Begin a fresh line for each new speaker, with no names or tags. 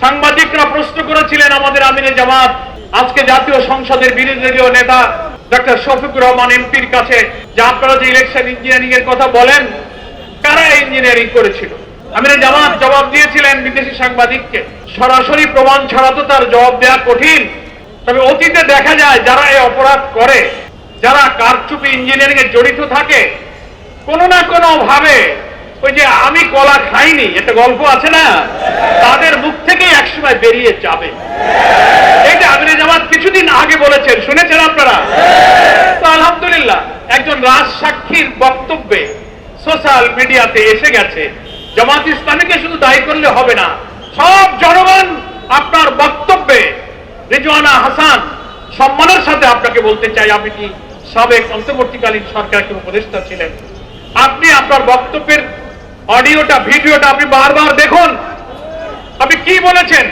সাংবাদিকরা প্রশ্ন করেছিলেন আমাদের আমিরে জামাত আজকে জাতীয় সংসদের বিরোধী দলীয় নেতা ডক্টর শফিকুর রহমান এমপির কাছে যে আপনারা যে ইলেকশন ইঞ্জিনিয়ারিং এর কথা বলেন, কারা ইঞ্জিনিয়ারিং করেছিল? আমিরে জামাত জবাব দিয়েছিলেন বিদেশি সাংবাদিককে। সরাসরি প্রমাণ ছাড়া তো তার জবাব দেওয়া কঠিন। তবে অতীতে দেখা যায় যারা এই অপরাধ করে, যারা কারচুপি ইঞ্জিনিয়ারিং এ জড়িত থাকে, কোনো না কোনো ভাবে ওই যে আমি কলা খাইনি একটা গল্প আছে না, তাদের মুখ থেকেই একসময় বেরিয়ে যাবে। এটা আমিরে জামাত কিছুদিন আগে বলেছেন, শুনেছেন আপনারা? তো আলহামদুলিল্লাহ একজন রাজ সাক্ষীর বক্তব্যে সোশ্যাল মিডিয়াতে এসে গেছে। জামাত ইসলামীকে শুধু দায়ী করলে হবে না, সব জনগণ আপনার বক্তব্যে। রিজওয়ানা হাসান, সম্মানের সাথে আপনাকে বলতে চাই, আপনি কি সাবেক অন্তর্বর্তীকালীন সরকারের উপদেষ্টা ছিলেন, আপনি আপনার বক্তব্যের অডিওটা ভিডিওটা আপনি বারবার দেখুন, আপনি কি বলেছেন।